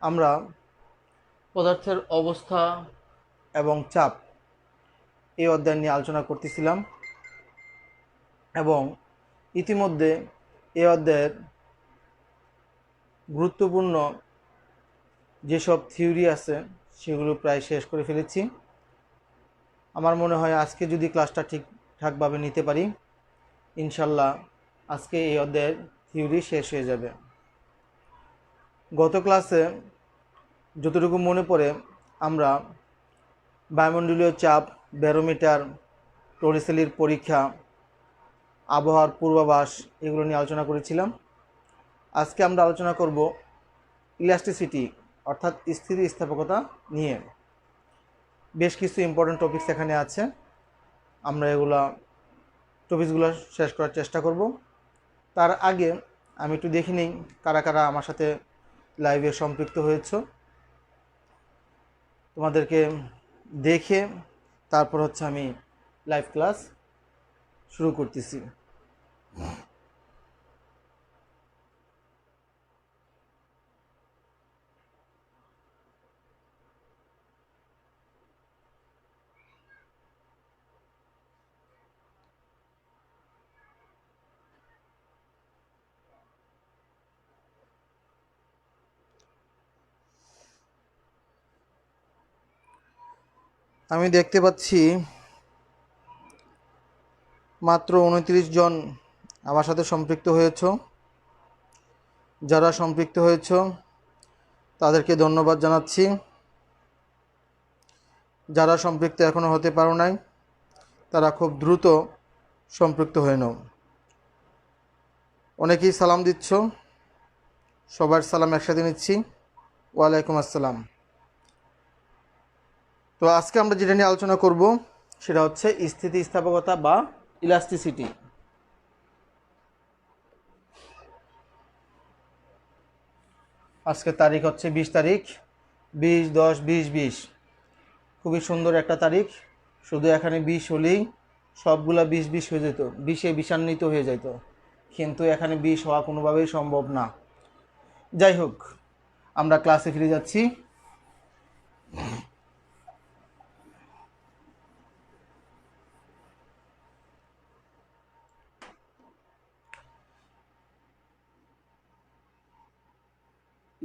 আমরা পদার্থের অবস্থা এবং চাপ এই অধ্যায় নিয়ে আলোচনা করতেছিলাম এবং ইতিমধ্যে এই অধ্যায়ের গুরুত্বপূর্ণ যেসব থিওরি আছে সেগুলো প্রায় শেষ করে ফেলেছি। আমার মনে হয় আজকে যদি ক্লাসটা ঠিকঠাকভাবে নিতে পারি, ইনশাল্লাহ আজকে এই অধ্যায়ের থিওরি শেষ হয়ে যাবে। গত ক্লাসে যতটুকু মনে পড়ে আমরা বায়ুমণ্ডলীয় চাপ, ব্যারোমিটার, টরিসেলির পরীক্ষা, আবহাওয়ার পূর্বাভাস এগুলো নিয়ে আলোচনা করেছিলাম। আজকে আমরা আলোচনা করব ইলাস্টিসিটি অর্থাৎ স্থিতিস্থাপকতা নিয়ে। বেশ কিছু ইম্পর্টেন্ট টপিকস এখানে আছে, আমরা টপিকসগুলো শেষ করার চেষ্টা করব। তার আগে আমি একটু দেখে নিই কারা কারা আমার সাথে লাইভে সম্পৃক্ত হয়েছে। তোমাদেরকে দেখে তারপর আমি লাইভ ক্লাস শুরু করতেছি। আমি দেখতে পাচ্ছি মাত্র 29 জন আমার সাথে সম্পৃক্ত হয়েছ। যারা সম্পৃক্ত হয়েছ তাদেরকে ধন্যবাদ জানাচ্ছি। যারা সম্পৃক্ত এখনও হতে পারো নাই তারা খুব দ্রুত সম্পৃক্ত হয়ে নাও। অনেকেই সালাম দিচ্ছ, সবার সালাম একসাথে নিচ্ছি। ওয়ালাইকুম আসসালাম। তো আজকে আমরা যেটা নিয়ে আলোচনা করব সেটা হচ্ছে স্থিতিস্থাপকতা বা ইলাস্টিসিটি। আজকে তারিখ হচ্ছে 20 তারিখ, 20/10/2020। খুবই সুন্দর একটা তারিখ। শুধু এখানে 20 হলেই সবগুলা 20 হয়ে যেত, 20-এ বিষান্বিত হয়ে যেত, কিন্তু এখানে 20 হওয়া কোনোভাবেই সম্ভব না। যাই হোক, আমরা ক্লাসে ফিরে যাচ্ছি।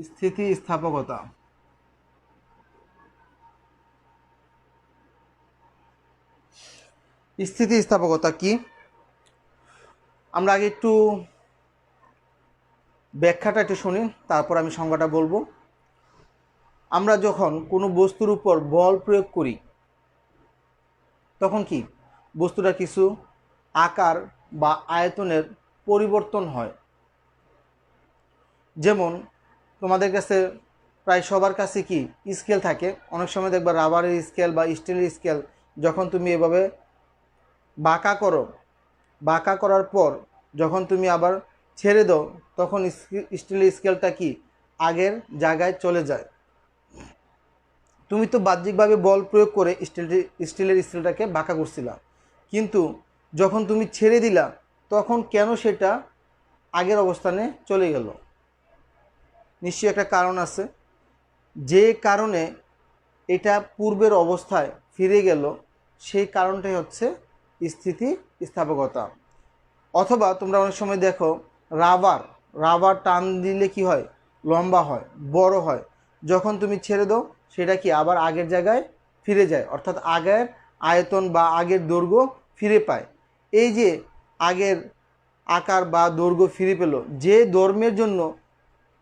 স্থিতিস্থাপকতা। স্থিতিস্থাপকতা কি? আমরা আগে একটু ব্যাখ্যাটা একটু শুনি, তারপর আমি সংজ্ঞাটা বলবো। আমরা যখন কোনো বস্তুর উপর বল প্রয়োগ করি তখন কি বস্তুটা কিছু আকার বা আয়তনের পরিবর্তন হয়। যেমন তোমাদের কাছে প্রায় সবার কাছে কি স্কেল থাকে, অনেক সময় দেখবা রাবারের স্কেল বা স্টিলের স্কেল। যখন তুমি এভাবে বাঁকা করো, বাঁকা করার পর যখন তুমি আবার ছেড়ে দাও তখন স্টিলের স্কেলটা কি আগের জায়গায় চলে যায়। তুমি তো বাহ্যিকভাবে বল প্রয়োগ করে স্টিলের স্কেলটাকে বাঁকা করছিলা, কিন্তু যখন তুমি ছেড়ে দিলা তখন কেন সেটা আগের অবস্থানে চলে গেল? নিশ্চয়ই একটা কারণ আছে। যে কারণে এটা পূর্বের অবস্থায় ফিরে গেল সেই কারণটাই হচ্ছে স্থিতিস্থাপকতা। অথবা তোমরা অনেক সময় দেখো রাবার টান দিলে কি হয়, লম্বা হয়, বড় হয়। যখন তুমি ছেড়ে দাও সেটা কি আবার আগের জায়গায় ফিরে যায়, অর্থাৎ আগের আয়তন বা আগের দৈর্ঘ্য ফিরে পায়। এই যে আগের আকার বা দৈর্ঘ্য ফিরে পেল, যে ধর্মের জন্য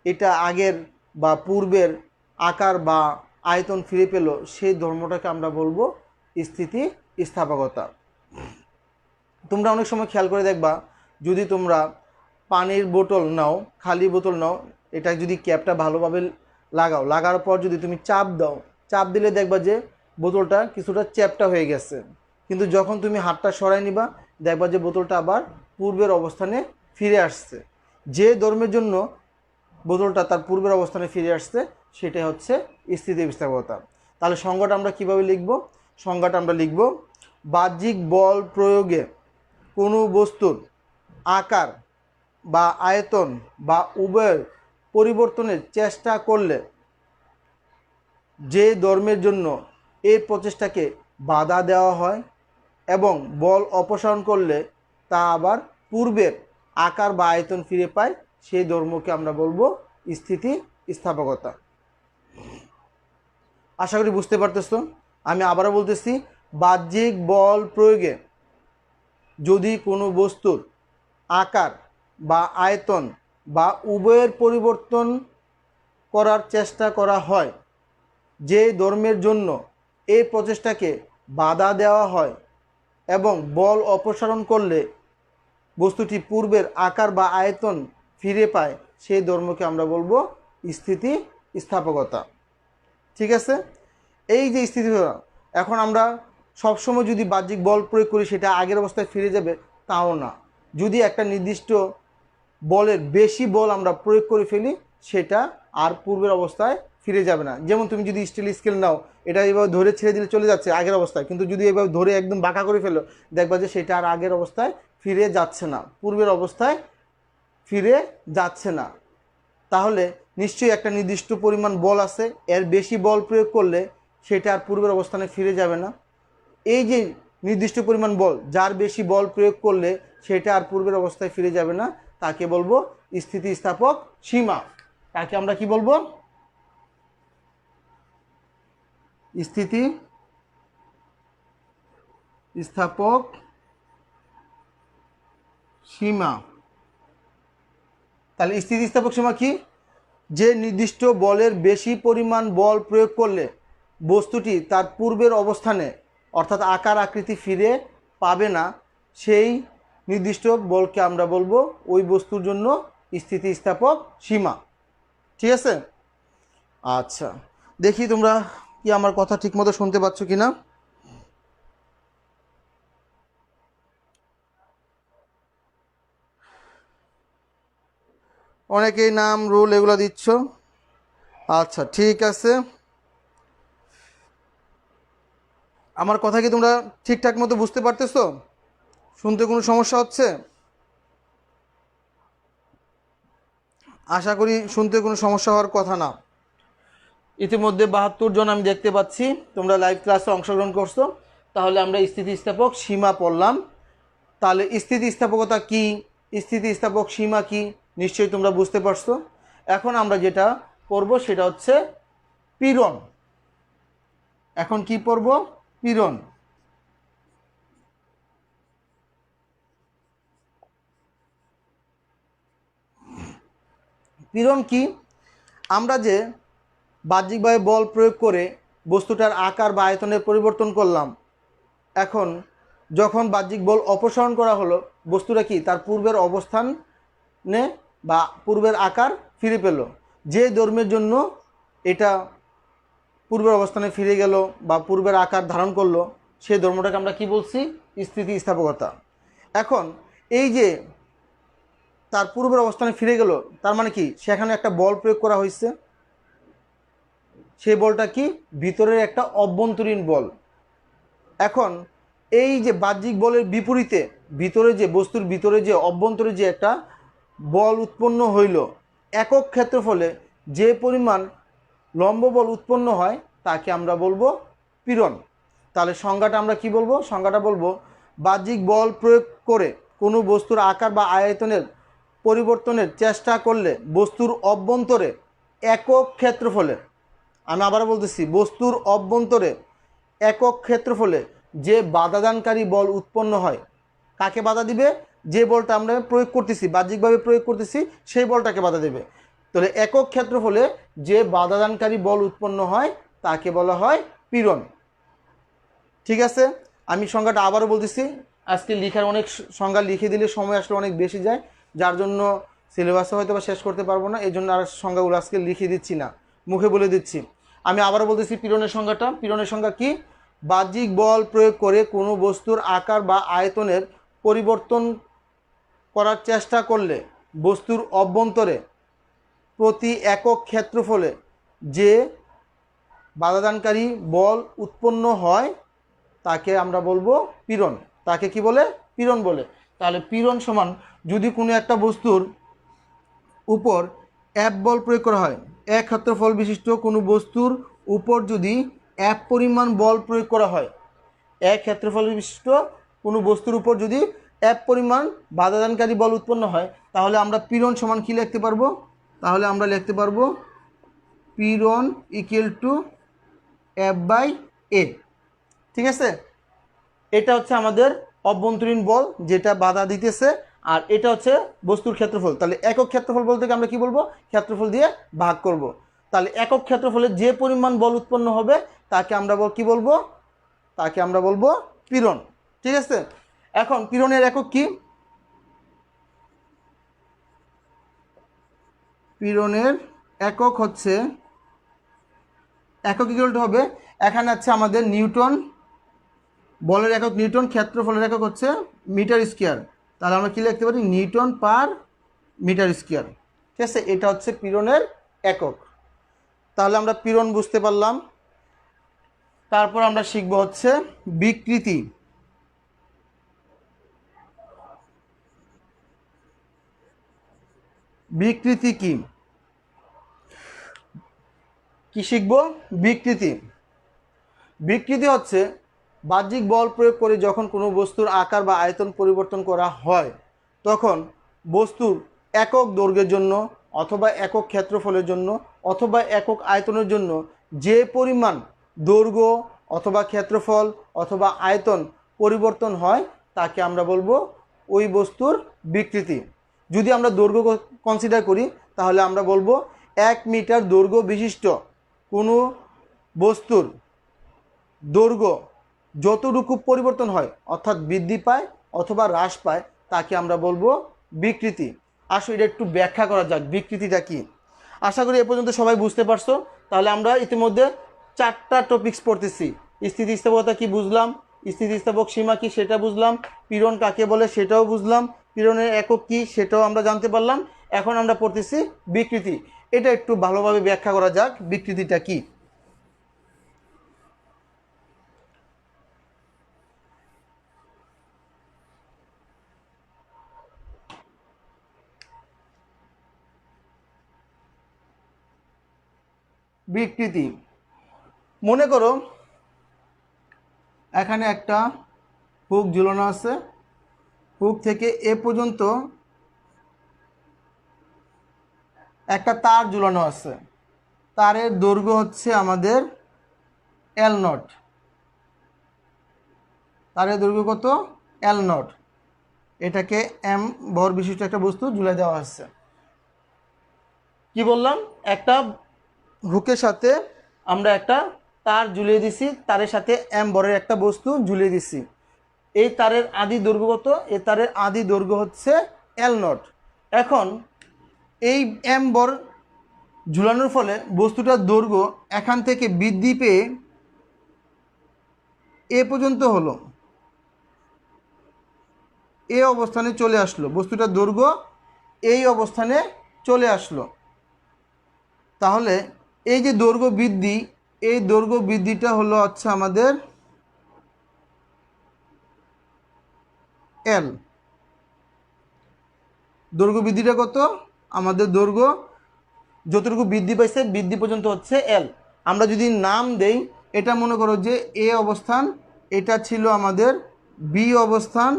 এটা আগের বা পূর্বের আকার বা আয়তন ফিরে পেল, সেই ধর্মটাকে আমরা বলবো স্থিতিস্থাপকতা। তোমরা অনেক সময় খেয়াল করে দেখবা, যদি তোমরা পানির বোতল নাও, খালি বোতল নাও, এটা যদি ক্যাপটা ভালোভাবে লাগার পর যদি তুমি চাপ দাও, চাপ দিলে দেখবা যে বোতলটা কিছুটা চ্যাপ্টা হয়ে গেছে। কিন্তু যখন তুমি হাতটা সরাই নিবা দেখবা যে বোতলটা আবার পূর্বের অবস্থানে ফিরে আসছে। যে ধর্মের জন্য বোতলটা তার পূর্বের অবস্থানে ফিরে আসছে সেটাই হচ্ছে স্থিতিস্থাপকতা। তাহলে সংজ্ঞাটা আমরা কিভাবে লিখব? সংজ্ঞাটা আমরা লিখব, বাহ্যিক বল প্রয়োগে কোনো বস্তুর আকার বা আয়তন বা উভয়ের পরিবর্তনের চেষ্টা করলে যে ধর্মের জন্য এই প্রচেষ্টাকে বাধা দেওয়া হয় এবং বল অপসারণ করলে তা আবার পূর্বের আকার বা আয়তন ফিরে পায়, সেই ধর্মকে আমরা বলবো স্থিতিস্থাপকতা। আশা করি বুঝতে পারতেছো। আমি আবারও বলতেছি, বাহ্যিক বল প্রয়োগে যদি কোনো বস্তুর আকার বা আয়তন বা উভয়ের পরিবর্তন করার চেষ্টা করা হয়, যে ধর্মের জন্য এই প্রচেষ্টাকে বাধা দেওয়া হয় এবং বল অপসারণ করলে বস্তুটি পূর্বের আকার বা আয়তন ফিরে পায়, সেই ধর্মকে আমরা বলবো স্থিতিস্থাপকতা। ঠিক আছে? এই যে স্থিতিস্থাপকতা, এখন আমরা সবসময় যদি বাহ্যিক বল প্রয়োগ করি সেটা আগের অবস্থায় ফিরে যাবে তাও না। যদি একটা নির্দিষ্ট বলের বেশি বল আমরা প্রয়োগ করে ফেলি, সেটা আর পূর্বের অবস্থায় ফিরে যাবে না। যেমন তুমি যদি স্টিল স্কেল নাও, এটা এভাবে ধরে ছেড়ে দিলে চলে যাচ্ছে আগের অবস্থায়, কিন্তু যদি এভাবে ধরে একদম বাঁকা করে ফেলো, দেখবা যে সেটা আর আগের অবস্থায় ফিরে যাচ্ছে না, পূর্বের অবস্থায় ফিরে যাচ্ছে না। তাহলে নিশ্চয়ই একটা নির্দিষ্ট পরিমাণ বল আছে, এর বেশি বল প্রয়োগ করলে সেটা আর পূর্বের অবস্থানে ফিরে যাবে না। এই যে নির্দিষ্ট পরিমাণ বল, যার বেশি বল প্রয়োগ করলে সেটা আর পূর্বের অবস্থায় ফিরে যাবে না, তাকে বলবো স্থিতিস্থাপক সীমা। তাকে আমরা কি বলবো? স্থিতিস্থাপক সীমা। তাহলে স্থিতিস্থাপক সীমা কি? যে নির্দিষ্ট বলের বেশি পরিমাণ বল প্রয়োগ করলে বস্তুটি তার পূর্বের অবস্থানে অর্থাৎ আকার আকৃতি ফিরে পাবে না, সেই নির্দিষ্ট বলকে আমরা বলবো ওই বস্তুর জন্য স্থিতিস্থাপক সীমা। ঠিক আছে? আচ্ছা, দেখি তোমরা কি আমার কথা ঠিকমতো শুনতে পাচ্ছ কি না। অনেকেই নাম রুল এগুলো দিচ্ছ। আচ্ছা, ঠিক আছে। আমার কথা কি তোমরা ঠিকঠাক মতো বুঝতে পারতেছো? শুনতে কোনো সমস্যা হচ্ছে? আশা করি শুনতে কোনো সমস্যা হওয়ার কথা না। ইতিমধ্যে ৭২ জন আমি দেখতে পাচ্ছি তোমরা লাইভ ক্লাসে অংশগ্রহণ করছো। তাহলে আমরা স্থিতিস্থাপক সীমা পড়লাম। তাহলে স্থিতিস্থাপকতা কি, স্থিতিস্থাপক সীমা কি, নিশ্চয়ই তোমরা বুঝতে পারছো। এখন আমরা যেটা পড়ব সেটা হচ্ছে পীড়ন। এখন কি পড়ব? পীড়ন। পীড়ন কি? আমরা যে বাহ্যিকভাবে বল প্রয়োগ করে বস্তুটার আকার বা আয়তনের পরিবর্তন করলাম, এখন যখন বাহ্যিক বল অপসারণ করা হলো, বস্তুটা কি তার পূর্বের অবস্থানে বা পূর্বের আকার ফিরে পেল। যে ধর্মের জন্য এটা পূর্বের অবস্থানে ফিরে গেল বা পূর্বের আকার ধারণ করলো, সেই ধর্মটাকে আমরা কি বলছি? স্থিতিস্থাপকতা। এখন এই যে তার পূর্বের অবস্থানে ফিরে গেল, তার মানে কি সেখানে একটা বল প্রয়োগ করা হয়েছে। সেই বলটা কি? ভিতরের একটা অভ্যন্তরীণ বল। এখন এই যে বাহ্যিক বলের বিপরীতে ভিতরে যে বস্তুর ভিতরে যে অভ্যন্তরে যে একটা বল উৎপন্ন হইল, একক ক্ষেত্রফলে যে পরিমাণ লম্ব বল উৎপন্ন হয় তাকে আমরা বলবো পীড়ন। তাহলে সংজ্ঞাটা আমরা কি বলবো? সংজ্ঞাটা বলবো, বাহ্যিক বল প্রয়োগ করে কোনো বস্তুর আকার বা আয়তনের পরিবর্তনের চেষ্টা করলে বস্তুর অভ্যন্তরে একক ক্ষেত্রফলে, আমি আবার বলতেছি, বস্তুর অভ্যন্তরে একক ক্ষেত্রফলে যে বাধাদানকারী বল উৎপন্ন হয়, কাকে বাধা দিবে? যে বলটা আমরা প্রয়োগ করতেছি, বাহ্যিকভাবে প্রয়োগ করতেছি, সেই বলটাকে বাধা দেবে। তাহলে একক ক্ষেত্রফলে যে বাধাদানকারী বল উৎপন্ন হয় তাকে বলা হয় পীড়ন। ঠিক আছে? আমি সংজ্ঞাটা আবারও বলতেছি। আজকে লিখার অনেক সংজ্ঞা লিখে দিলে সময় আসলে অনেক বেশি যায়, যার জন্য সিলেবাসে হয়তো বা শেষ করতে পারবো না, এই জন্য আর সংজ্ঞাগুলো আজকে লিখে দিচ্ছি না, মুখে বলে দিচ্ছি। আমি আবারও বলতেছি পীড়নের সংজ্ঞাটা। পীড়নের সংজ্ঞা কি? বাহ্যিক বল প্রয়োগ করে কোনো বস্তুর আকার বা আয়তনের পরিবর্তন করার চেষ্টা করলে বস্তুর অভ্যন্তরে প্রতি একক ক্ষেত্রফলে যে বাধাদানকারী বল উৎপন্ন হয় তাকে আমরা বলবো পীড়ন। তাকে কি বলে? পীড়ন বলে। তাহলে পীড়ন সমান, যদি কোনো একটা বস্তুর উপর F বল প্রয়োগ করা হয়, এক ক্ষেত্রফল বিশিষ্ট কোনো বস্তুর উপর যদি এক পরিমাণ বল প্রয়োগ করা হয়, এক ক্ষেত্রফল বিশিষ্ট কোনো বস্তুর উপর যদি এক পরিমাণ বাধাদানকারী বল উৎপন্ন হয়, তাহলে আমরা পীড়ন সমান কী লিখতে পারবো? তাহলে আমরা লিখতে পারবো পীড়ন ইকুয়াল টু F/A। ঠিক আছে, এটা হচ্ছে আমাদের অভ্যন্তরীণ বল যেটা বাধা দিতেছে, আর এটা হচ্ছে বস্তুর ক্ষেত্রফল। তাহলে একক ক্ষেত্রফল বলতে আমরা কি বলবো? ক্ষেত্রফল দিয়ে ভাগ করব। তাহলে একক ক্ষেত্রফলে যে পরিমাণ বল উৎপন্ন হবে তাকে আমরা কি বলবো? তাকে আমরা বলবো পীড়ন। ঠিক আছে, এখন পীড়নের একক কি? পীড়নের একক হচ্ছে, একক ইকুয়াল টু হবে, এখানে আছে আমাদের নিউটন, বলের একক নিউটন, ক্ষেত্রফলের একক হচ্ছে মিটার স্কোয়ার। তাহলে আমরা কি লিখতে পারি? Newton per metre square. ঠিক আছে, এটা হচ্ছে পীড়নের একক। তাহলে আমরা পীড়ন বুঝতে পারলাম। তারপর আমরা শিখব হচ্ছে বিকৃতি। বিকৃতি কি? কি শিখব? বিকৃতি। বিকৃতি হচ্ছে বাহ্যিক বল প্রয়োগ করে যখন কোনো বস্তুর আকার বা আয়তন পরিবর্তন করা হয়, তখন বস্তুর একক দৈর্ঘ্যের জন্য অথবা একক ক্ষেত্রফলের জন্য অথবা একক আয়তনের জন্য যে পরিমাণ দৈর্ঘ্য অথবা ক্ষেত্রফল অথবা আয়তন পরিবর্তন হয় তাকে আমরা বলবো ওই বস্তুর বিকৃতি। যদি আমরা দৈর্ঘ্য কনসিডার করি তাহলে আমরা বলবো 1 মিটার দৈর্ঘ্য বিশিষ্ট কোনো বস্তুর দৈর্ঘ্য যতটুকু পরিবর্তন হয় অর্থাৎ বৃদ্ধি পায় অথবা হ্রাস পায় তাকে আমরা বলবো বিকৃতি। আসলে এটা একটু ব্যাখ্যা করা যাক বিকৃতিটা কি। আশা করি এ পর্যন্ত সবাই বুঝতে পারছো। তাহলে আমরা ইতিমধ্যে 4টা টপিকস পড়তেছি। স্থিতিস্থাপকতা কি বুঝলাম, স্থিতিস্থাপক সীমা কি সেটা বুঝলাম, পীড়ন কাকে বলে সেটাও বুঝলাম, পীড়নের একক কি সেটাও আমরা জানতে পারলাম। এখন আমরা পড়তেছি বিকৃতি। এটা একটু ভালোভাবে ব্যাখ্যা করা যাক বিকৃতিটা কি। বিকৃতি, মনে করো এখানে একটা হুক ঝুলানো আছে, হুক থেকে এ পর্যন্ত একটা তার ঝুলানো আছে, তারের দৈর্ঘ্য হচ্ছে আমাদের L0, তারের দৈর্ঘ্য কত? L0। এটাকে M ভর বিশিষ্ট একটা বস্তু ঝুলাই দেওয়া হচ্ছে। কি বললাম? একটা হুকের সাথে আমরা একটা তার ঝুলিয়ে দিছি, তারের সাথে M ভরের একটা বস্তু ঝুলিয়ে দিছি। এই তারের আদি দৈর্ঘ্য কত? এই তারের আদি দৈর্ঘ্য হচ্ছে L0। এখন এই M ভর ঝুলানোর ফলে বস্তুটার দৈর্ঘ্য এখান থেকে বৃদ্ধি পেয়ে এ পর্যন্ত হলো, এই অবস্থানে চলে আসলো, বস্তুটার দৈর্ঘ্য এই অবস্থানে চলে আসলো। তাহলে এই যে দৈর্ঘ্য বৃদ্ধি, এই দৈর্ঘ্য বৃদ্ধিটা হলো হচ্ছে আমাদের L। দৈর্ঘ্য বৃদ্ধিটা কত? আমাদের দৈর্ঘ্য যতটুকু বৃদ্ধি পাইছে বৃদ্ধি পর্যন্ত হচ্ছে L। আমরা যদি নাম দেই, এটা মনে করো যে A অবস্থান, এটা ছিল আমাদের B অবস্থান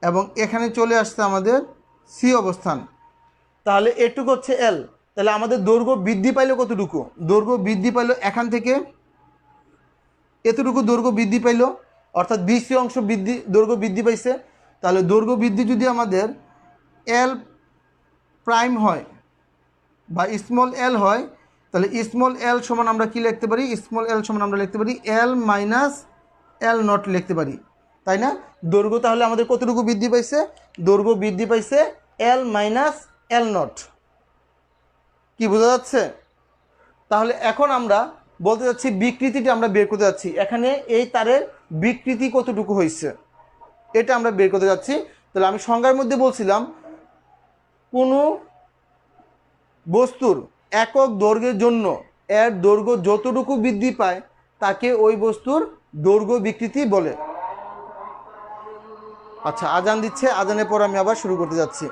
এবং এখানে চলে আসছে আমাদের C অবস্থান। তাহলে এটুকু হচ্ছে L। তাহলে আমাদের দৈর্ঘ্য বৃদ্ধি পাইলো কতটুকু? দৈর্ঘ্য বৃদ্ধি পাইলো এখান থেকে এতটুকু দৈর্ঘ্য বৃদ্ধি পাইলো, অর্থাৎ BC অংশ দৈর্ঘ্য বৃদ্ধি পাইছে। তাহলে দৈর্ঘ্য বৃদ্ধি যদি আমাদের L প্রাইম হয় বা স্মল L হয়, তাহলে স্মল L সমান আমরা কি লিখতে পারি? স্মল L সমান আমরা লিখতে পারি L মাইনাস L0 লিখতে পারি, তাই না? দৈর্ঘ্য তাহলে আমাদের কতটুকু বৃদ্ধি পাইছে? দৈর্ঘ্য বৃদ্ধি পাইছে L মাইনাস L0। কি বোঝা যাচ্ছে? তাহলে এখন আমরা বলতে যাচ্ছি বিকৃতিটা আমরা বের করতে যাচ্ছি। এখানে এই তারের বিকৃতি কতটুকু হয়েছে এটা আমরা বের করতে যাচ্ছি। তাহলে আমি সংজ্ঞার মধ্যে বলছিলাম কোনো বস্তুর একক দৈর্ঘ্যের জন্য এর দৈর্ঘ্য যতটুকু বৃদ্ধি পায় তাকে ওই বস্তুর দৈর্ঘ্য বিকৃতি বলে। আচ্ছা, আজান দিচ্ছে, আজানের পর আমি আবার শুরু করতে যাচ্ছি।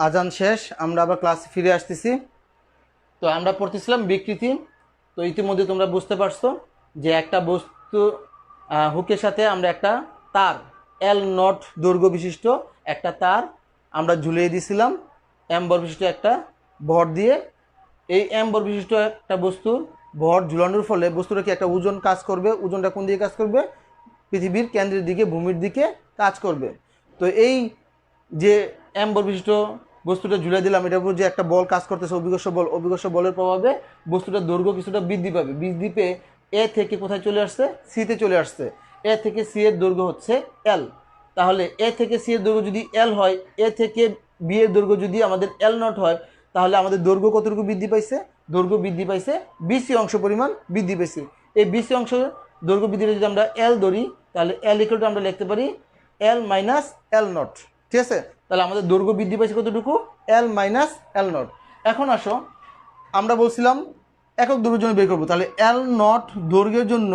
আজান শেষ, আমরা আবার ক্লাসে ফিরে আসতেছি। তো আমরা পড়তেছিলাম বিকৃতি। তো ইতিমধ্যে তোমরা বুঝতে পারছো যে একটা বস্তু হুকের সাথে আমরা একটা তার এল নট দৈর্ঘ্য বিশিষ্ট একটা তার আমরা ঝুলিয়ে দিয়েছিলাম এম্বর বিশিষ্ট একটা ভর দিয়ে। এই এম্বর বিশিষ্ট একটা বস্তুর ভর ঝুলানোর ফলে বস্তুটা কি একটা ওজন কাজ করবে। ওজনটা কোন দিকে কাজ করবে? পৃথিবীর কেন্দ্রের দিকে, ভূমির দিকে কাজ করবে। তো এই যে এম্বর বিশিষ্ট বস্তুটা ঝুলে দিলাম, এটার উপর যে একটা বল কাজ করতেছে, অভিকর্ষ বল, অভিকর্ষ বলের প্রভাবে বস্তুটার দৈর্ঘ্য কিছুটা বৃদ্ধি পাবে। বৃদ্ধি পেয়ে এ থেকে কোথায় চলে আসছে? সিতে চলে আসছে। এ থেকে সি এর দৈর্ঘ্য হচ্ছে এল। তাহলে এ থেকে সি এর দৈর্ঘ্য যদি এল হয়, এ থেকে বি এর দৈর্ঘ্য যদি আমাদের এল নট হয়, তাহলে আমাদের দৈর্ঘ্য কতটুকু বৃদ্ধি পাইছে? দৈর্ঘ্য বৃদ্ধি পাইছে বিসি অংশ পরিমাণ বৃদ্ধি পাইছে। এই বিসি অংশ দৈর্ঘ্য বৃদ্ধিটা যদি আমরা এল ধরি, তাহলে এল ইকুয়াল টু আমরা লিখতে পারি এল মাইনাস এল নট। ঠিক আছে? তাহলে আমাদের দৈর্ঘ্য বৃদ্ধি পাইছে কতটুকু? এল মাইনাস এল নট। এখন আসো, আমরা বলছিলাম একক দৈর্ঘ্যের জন্য বের করবো। তাহলে এল নট দৈর্ঘ্যের জন্য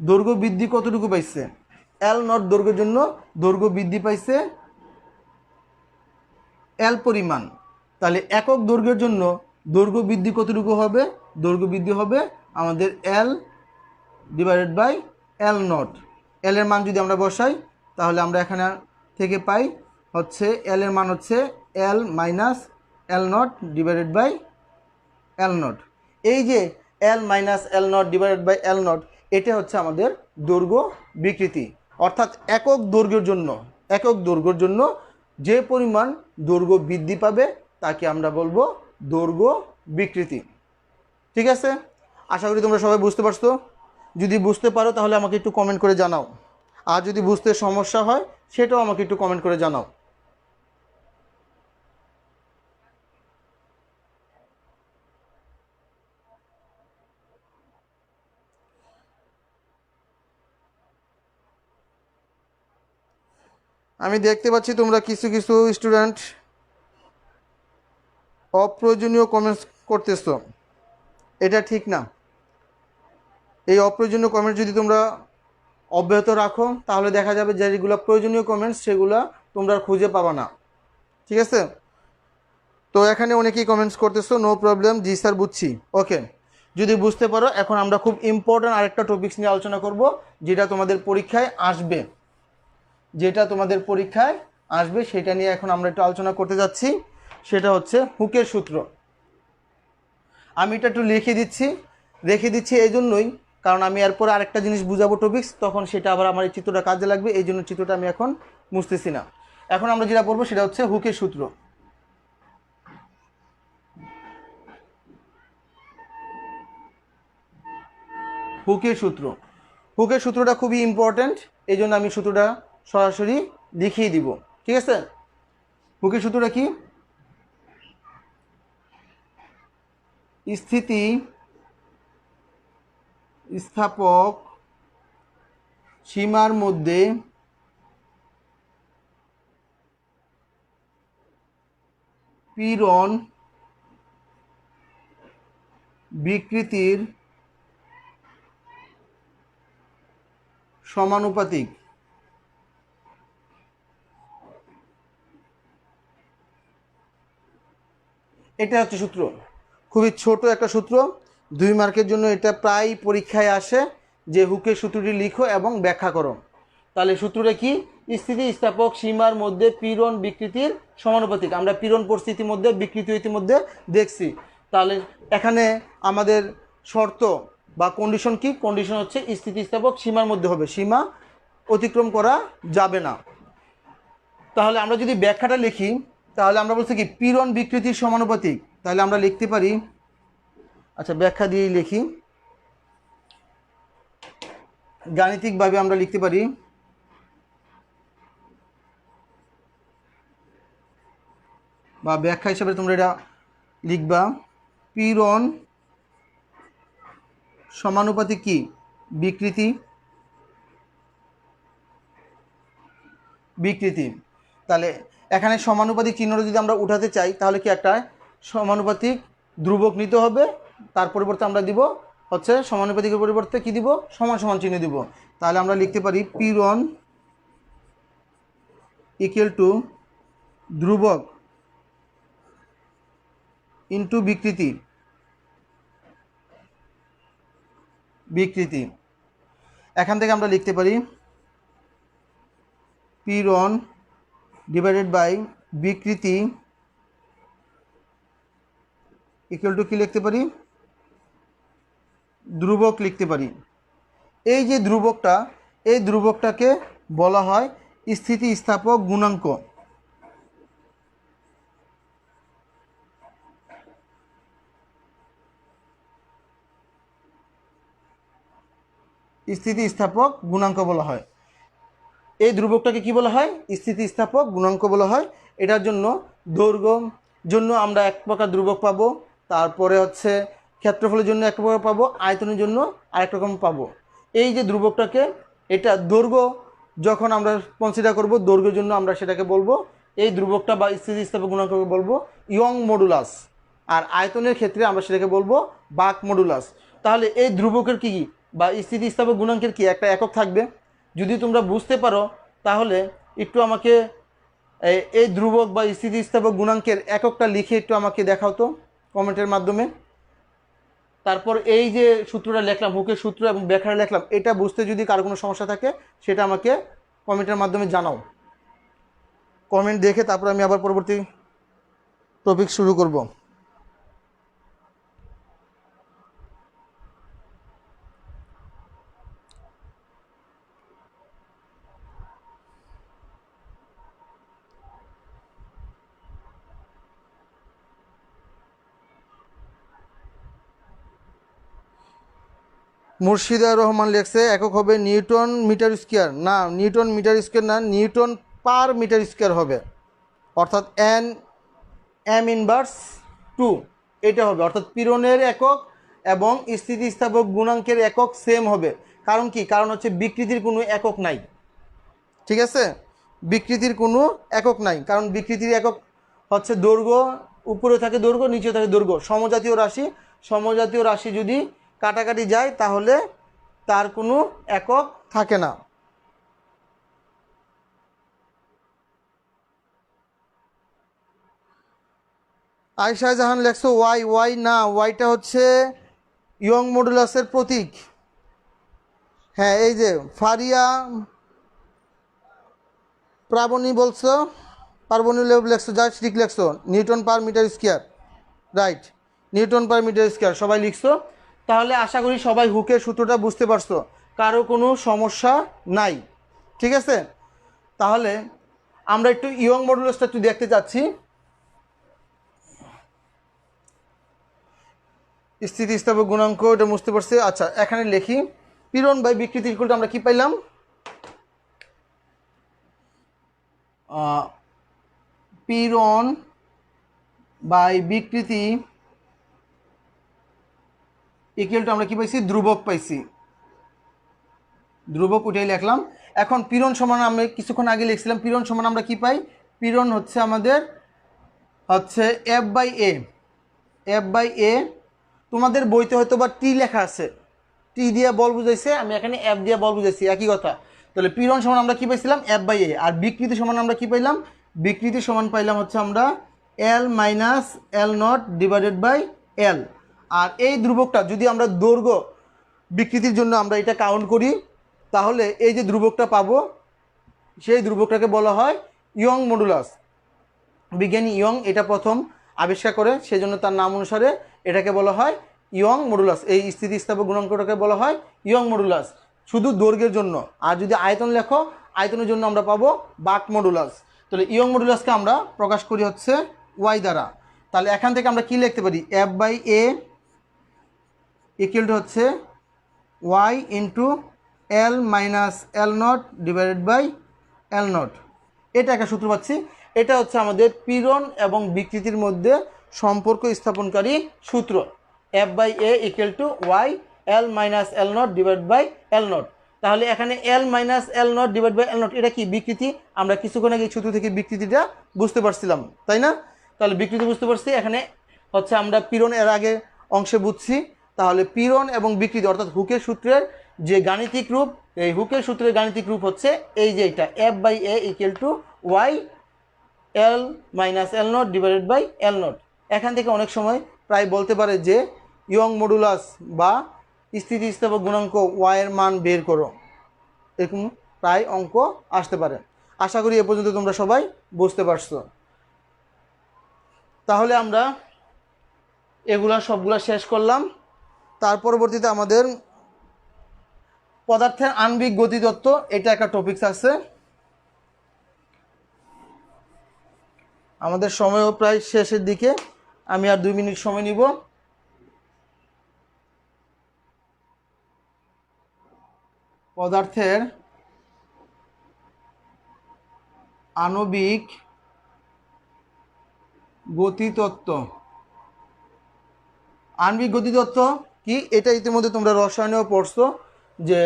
দৈর্ঘ্য বৃদ্ধি কতটুকু পাইছে? এল নট দৈর্ঘ্যের জন্য দৈর্ঘ্য বৃদ্ধি পাইছে এল পরিমাণ। তাহলে একক দৈর্ঘ্যের জন্য দৈর্ঘ্য বৃদ্ধি কতটুকু হবে? দৈর্ঘ্য বৃদ্ধি হবে আমাদের L divided by L naught. L এর মান যদি আমরা বসাই, তাহলে আমরা এখানে থেকে পাই হচ্ছে এল এর মান হচ্ছে L minus L not divided by L naught. এই যে L minus L not divided by L naught, এটা হচ্ছে আমাদের দৈর্ঘ্য বিকৃতি। অর্থাৎ একক দৈর্ঘ্যের জন্য যে পরিমাণ দৈর্ঘ্য বৃদ্ধি পাবে তাকে আমরা বলবো দৈর্ঘ্য বিকৃতি। ঠিক আছে? আশা করি তোমরা সবাই বুঝতে পারছো। যদি বুঝতে পারো তাহলে আমাকে একটু কমেন্ট করে জানাও, আর যদি বুঝতে সমস্যা হয় সেটাও আমাকে একটু কমেন্ট করে জানাও। আমি দেখতে পাচ্ছি তোমরা কিছু কিছু স্টুডেন্ট অপ্রয়োজনীয় কমেন্টস করতেছো, এটা ঠিক না। এই অপ্রয়োজনীয় কমেন্টস যদি তোমরা অব্যাহত রাখো, তাহলে দেখা যাবে যে যেগুলো প্রয়োজনীয় কমেন্টস সেগুলো তোমরা খুঁজে পাবা না। ঠিক আছে? তো এখানে অনেকেই কমেন্টস করতেছো, নো প্রবলেম, জি স্যার বুঝছি। ওকে, যদি বুঝতে পারো, এখন আমরা খুব ইম্পর্ট্যান্ট আরেকটা টপিকস নিয়ে আলোচনা করব, যেটা তোমাদের পরীক্ষায় আসবে। সেটা নিয়ে এখন আমরা একটু আলোচনা করতে যাচ্ছি। সেটা হচ্ছে হুকের সূত্র। আমি এটা একটু রেখে দিচ্ছি এই জন্যই, কারণ আমি এরপর আরেকটা জিনিস বুঝাবো টপিকস, তখন সেটা আবার আমার এই চিত্রটা কাজে লাগবে। এই জন্য চিত্রটা আমি এখন মুছতেছি না। এখন আমরা যেটা পড়বো সেটা হচ্ছে হুকের সূত্র। হুকের সূত্রটা খুবই ইম্পর্ট্যান্ট, এই জন্য আমি সূত্রটা সরাসরি লিখিয়ে দিব। ঠিক আছে? হুকের সূত্রটা কি? স্থিতি স্থাপক সীমার মধ্যে পীড়ন বিকৃতির সমানুপাতিক। এটা হচ্ছে সূত্র। খুবই ছোট একটা সূত্র, 2 মার্কের জন্য এটা প্রায় পরীক্ষায় আসে যে হুকের সূত্রটি লিখো এবং ব্যাখ্যা করো। তাহলে সূত্রটা কি? স্থিতিস্থাপক সীমার মধ্যে পীড়ন বিকৃতির সমানুপাতিক। আমরা পীড়ন পরিস্থিতির মধ্যে, বিকৃতি ইতিমধ্যে দেখছি। তাহলে এখানে আমাদের শর্ত বা কন্ডিশন কি? কন্ডিশন হচ্ছে স্থিতিস্থাপক সীমার মধ্যে হবে, সীমা অতিক্রম করা যাবে না। তাহলে আমরা যদি ব্যাখ্যাটা লিখি, তাহলে আমরা বলছি কি পীড়ন বিকৃতির সমানুপাতিক। তাহলে আমরা লিখতে পারি, আচ্ছা ব্যাখ্যা দিয়েই লিখি, গাণিতিকভাবে আমরা লিখতে পারি বা ব্যাখ্যা হিসাবে তোমরা এটা লিখবা, পীড়ন সমানুপাতিক কি? বিকৃতি। তাহলে এখানে সমানুপাতিক চিহ্নটা যদি আমরা উঠাতে চাই, তাহলে কি একটা সমানুপাতিক ধ্রুবক নিতে হবে, তার পরিবর্তে আমরা দিব হচ্ছে সমানুপাতিকের পরিবর্তে কি দিব? সমান সমান চিহ্ন দিব। তাহলে আমরা লিখতে পারি পীড়ন ইকুয়াল টু ধ্রুবক ইন্টু বিকৃতি, বিকৃতি এখান থেকে আমরা লিখতে পারি পীড়ন ডিভাইডেড বাই বিকৃতি ইকুয়াল টু কী লিখতে পারি, ধ্রুবক লিখতে পারি। এই যে ধ্রুবকটা, এই ধ্রুবকটাকে বলা হয় স্থিতিস্থাপক গুণাঙ্ক। স্থিতিস্থাপক গুণাঙ্ক বলা হয়। এই ধ্রুবকটাকে কি বলা হয়, স্থিতিস্থাপক গুণাঙ্ক বলা হয়। এটার জন্য দৈর্ঘ্য জন্য আমরা এক প্রকার ধ্রুবক পাবো, তারপরে হচ্ছে ক্ষেত্রফলের জন্য এক প্রকার পাবো, আয়তনের জন্য আরেক রকম পাবো। এই যে ধ্রুবকটাকে, এটা দৈর্ঘ্য যখন আমরা কনসিডার করব, দৈর্ঘ্যের জন্য আমরা সেটাকে বলবো, এই ধ্রুবকটা বা স্থিতিস্থাপক গুণাঙ্ককে বলবো ইয়ং মডুলাস, আর আয়তনের ক্ষেত্রে আমরা সেটাকে বলবো বাক মডুলাস। তাহলে এই ধ্রুবকের কি বা স্থিতিস্থাপক গুণাঙ্কের কি একটা একক থাকবে? যদি তোমরা বুঝতে পারো তাহলে একটু আমাকে এই ধ্রুবক বা স্থিতিস্থাপক গুণাঙ্কের এককটা লিখে একটু আমাকে দেখাও তো কমেন্টের মাধ্যমে। তারপর এই যে সূত্রটা লিখলাম, হুকের সূত্র এবং ব্যাখ্যাটা লিখলাম, এটা বুঝতে যদি কারো কোনো সমস্যা থাকে সেটা আমাকে কমেন্টের মাধ্যমে জানাও। কমেন্ট দেখে তারপর আমি আবার পরবর্তী টপিক শুরু করব। মুর্শিদা রহমান লেখছে একক হবে নিউটন মিটার স্কোয়ার। না, নিউটন মিটার স্কোয়ার না, নিউটন পার মিটার স্কোয়ার হবে, অর্থাৎ এম ইনভার্স 2 এটা হবে। অর্থাৎ পীড়নের একক এবং স্থিতিস্থাপক গুণাঙ্কের একক সেম হবে। কারণ কি? কারণ হচ্ছে বিকৃতির কোনো একক নাই। ঠিক আছে, বিকৃতির কোনো একক নাই, কারণ বিকৃতির একক হচ্ছে দৈর্ঘ্য, উপরে থাকে দৈর্ঘ্য, নিচে থাকে দৈর্ঘ্য। সমজাতীয় রাশি যদি কাটাকাটি যায় তাহলে তার কোনো একক থাকে না। আয়শা জাহান লেখছো ওয়াই না, ওয়াইটা হচ্ছে ইয়ং মডুলাসের প্রতীক। হ্যাঁ, এই যে ফারিয়া পার্বণী লেখছো, যা ঠিক লেখছো, newton per metre square, right, newton per metre square সবাই লিখছো। তাহলে আশা করি সবাই হুকের সূত্রটা বুঝতে পারছো, কারো কোনো সমস্যা নাই। ঠিক আছে, তাহলে আমরা একটু ইয়ং মডুলাসটা একটু দেখতে চাচ্ছি। স্থিতিস্থাপক গুণাঙ্ক এটা বুঝতে পারছি। আচ্ছা, এখানে লিখি পীড়ন বাই বিকৃতি ইকুয়াল টু আমরা কি পাইলাম, পীড়ন বাই বিকৃতি ইকুয়াল টু আমরা কি পাইছি, ধ্রুবক পাইছি। ধ্রুবক ওটাই লিখলাম। এখন পীড়ন সমান আমরা কিছুক্ষণ আগে লিখছিলাম, পীড়ন সমান আমরা কি পাই, পীড়ন হচ্ছে আমাদের হচ্ছে এফ বাই এ। তোমাদের বইতে হয়তো বা টি লেখা আছে, টি দিয়ে বল বুঝাইছে, আমি এখানে এফ দিয়ে বল বুঝাইছি, একই কথা। তাহলে পীড়ন সমান আমরা কি পাইছিলাম, এফ বাই এ। আর বিকৃতি সমান আমরা কি পাইলাম, বিকৃতি সমান পাইলাম হচ্ছে আমরা L minus L not divided by L. আর এই ধ্রুবকটা যদি আমরা দৈর্ঘ্য বিকৃতির জন্য আমরা এটা কাউন্ট করি, তাহলে এই যে ধ্রুবকটা পাবো, সেই ধ্রুবকটাকে বলা হয় ইয়ং মডুলাস। বিজ্ঞানী ইয়ং এটা প্রথম আবিষ্কার করে, সেজন্য তার নাম অনুসারে এটাকে বলা হয় ইয়ং মডুলাস। এই স্থিতিস্থাপক গুণাঙ্কটাকে বলা হয় ইয়ং মডুলাস, শুধু দৈর্ঘ্যের জন্য। আর যদি আয়তন লেখো, আয়তনের জন্য আমরা পাবো বাক মডুলাস। তাহলে ইয়ং মডুলাসকে আমরা প্রকাশ করি হচ্ছে ওয়াই দ্বারা। তাহলে এখান থেকে আমরা কি লিখতে পারি, F by A equal to হচ্ছে Y into L minus L not divided by L naught. এটা একটা সূত্র পাচ্ছি। এটা হচ্ছে আমাদের পীড়ন এবং বিকৃতির মধ্যে সম্পর্ক স্থাপনকারী সূত্র, F by A equal to Y L minus L naught divide by L naught. তাহলে এখানে L minus L naught divide by L naught, এটা কি বিকৃতি। আমরা কিছুক্ষণ আগে সূত্র থেকে বিকৃতিটা বুঝতে পারছিলাম, তাই না? তাহলে বিকৃতি বুঝতে পারছি, এখানে হচ্ছে আমরা পীড়ন এর আগে অংশে বুঝছি। তাহলে পীড়ন এবং বিকৃতি অর্থাৎ হুকের সূত্রের যে গাণিতিক রূপ, এই হুকের সূত্রের গাণিতিক রূপ হচ্ছে এই যে এটা, F by A equal to Y L minus L not divided by L not. এখান থেকে অনেক সময় প্রায় বলতে পারে যে ইয়ং মডুলাস বা স্থিতিস্থাপক গুণাঙ্ক ওয়াইয়ের মান বের করো, এরকম প্রায় অঙ্ক আসতে পারে। আশা করি এ পর্যন্ত তোমরা সবাই বুঝতে পারছো। তাহলে আমরা এগুলা সবগুলা শেষ করলাম। তার পরবর্তীতে আমাদের পদার্থের আণবিক গতিতত্ত্ব, এটা একটা টপিকস আছে। আমাদের সময়ও প্রায় শেষের দিকে, আমি আর 2 মিনিট সময় নিব। পদার্থের আণবিক গতিতত্ত্ব। আণবিক গতিতত্ত্ব কি, এটা ইতিমধ্যে তোমরা রসায়নেও পড়ছো যে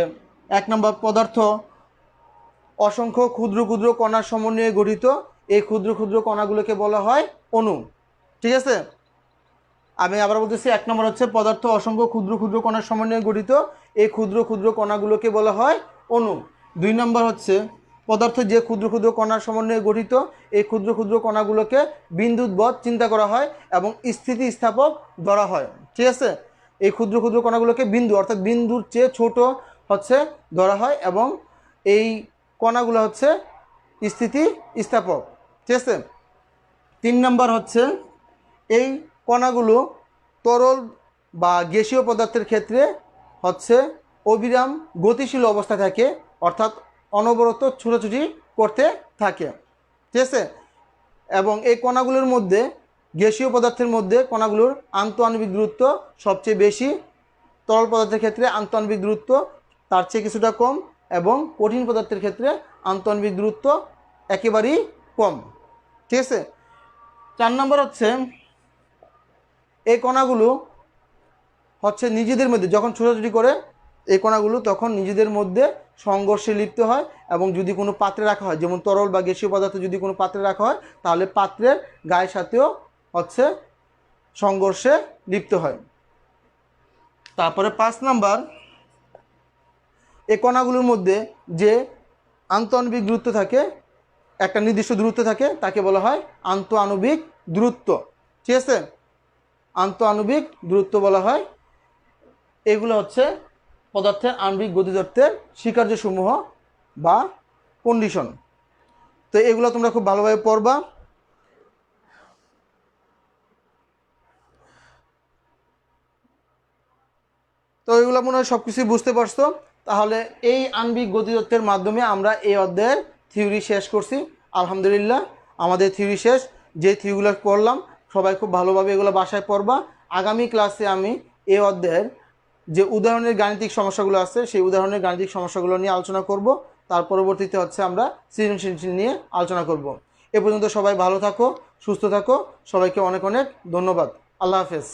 1 নম্বর পদার্থ অসংখ্য ক্ষুদ্র ক্ষুদ্র কণার সমন্বয়ে গঠিত। এই ক্ষুদ্র ক্ষুদ্র কণাগুলোকে বলা হয় অণু। ঠিক আছে, আমি আবার বলতেছি, 1 নম্বর হচ্ছে পদার্থ অসংখ্য ক্ষুদ্র ক্ষুদ্র কণার সমন্বয়ে গঠিত। এই ক্ষুদ্র ক্ষুদ্র কণাগুলোকে বলা হয় অণু। 2 নম্বর হচ্ছে পদার্থ যে ক্ষুদ্র ক্ষুদ্র কণার সমন্বয়ে গঠিত, এই ক্ষুদ্র ক্ষুদ্র কণাগুলোকে বিন্দুবৎ চিন্তা করা হয় এবং স্থিতিস্থাপক ধরা হয়। ঠিক আছে, এই ক্ষুদ্র ক্ষুদ্র কণাগুলোকে বিন্দু অর্থাৎ বিন্দুর চেয়ে ছোট হচ্ছে ধরা হয় এবং এই কণাগুলো হচ্ছে স্থিতিস্থাপক। ঠিক আছে। 3 নম্বর হচ্ছে এই কণাগুলো তরল বা গ্যাসীয় পদার্থের ক্ষেত্রে হচ্ছে অবিরাম গতিশীল অবস্থা থাকে, অর্থাৎ অনবরত ছুটোছুটি করতে থাকে। ঠিক আছে, এবং এই কণাগুলোর মধ্যে গ্যাসীয় পদার্থের মধ্যে কণাগুলোর আন্তঃআণবিক দূরত্ব সবচেয়ে বেশি, তরল পদার্থের ক্ষেত্রে আন্তঃআণবিক দূরত্ব তার চেয়ে কিছুটা কম এবং কঠিন পদার্থের ক্ষেত্রে আন্তঃআণবিক দূরত্ব একেবারেই কম। ঠিক আছে। 4 নম্বর হচ্ছে এই কণাগুলো হচ্ছে নিজেদের মধ্যে যখন ছোটাছুটি করে, এই কণাগুলো তখন নিজেদের মধ্যে সংঘর্ষে লিপ্ত হয় এবং যদি কোনো পাত্রে রাখা হয়, যেমন তরল বা গ্যাসীয় পদার্থ যদি কোনো পাত্রে রাখা হয়, তাহলে পাত্রের গায়ের সাথেও হচ্ছে সংঘর্ষে লিপ্ত হয়। তারপরে 5 নাম্বার, এই কণাগুলোর মধ্যে যে আন্তঃআণবিক দূরত্ব থাকে, একটা নির্দিষ্ট দূরত্ব থাকে, তাকে বলা হয় আন্তঃআণবিক দূরত্ব। ঠিক আছে, আন্তঃআণবিক দূরত্ব বলা হয়। এগুলো হচ্ছে পদার্থের আণবিক গতিতত্ত্বের স্বীকার্যসমূহ বা কন্ডিশন। তো এগুলো তোমরা খুব ভালোভাবে পড়বা। তো এগুলো মনে হয় সব কিছুই বুঝতে পারছো। তাহলে এই আণবিক গতিতত্ত্বের মাধ্যমে আমরা এই অধ্যায়ের থিওরি শেষ করছি। আলহামদুলিল্লাহ, আমাদের থিওরি শেষ। যে থিওরিগুলো পড়লাম সবাই খুব ভালোভাবে এগুলো বাসায় পড়বা। আগামী ক্লাসে আমি এই অধ্যায়ের যে উদাহরণের গাণিতিক সমস্যাগুলো আছে, সেই উদাহরণের গাণিতিক সমস্যাগুলো নিয়ে আলোচনা করব। তার পরবর্তীতে হচ্ছে আমরা সৃজনশীল নিয়ে আলোচনা করব। এ পর্যন্ত সবাই ভালো থাকো, সুস্থ থাকো। সবাইকে অনেক অনেক ধন্যবাদ। আল্লাহ হাফেজ।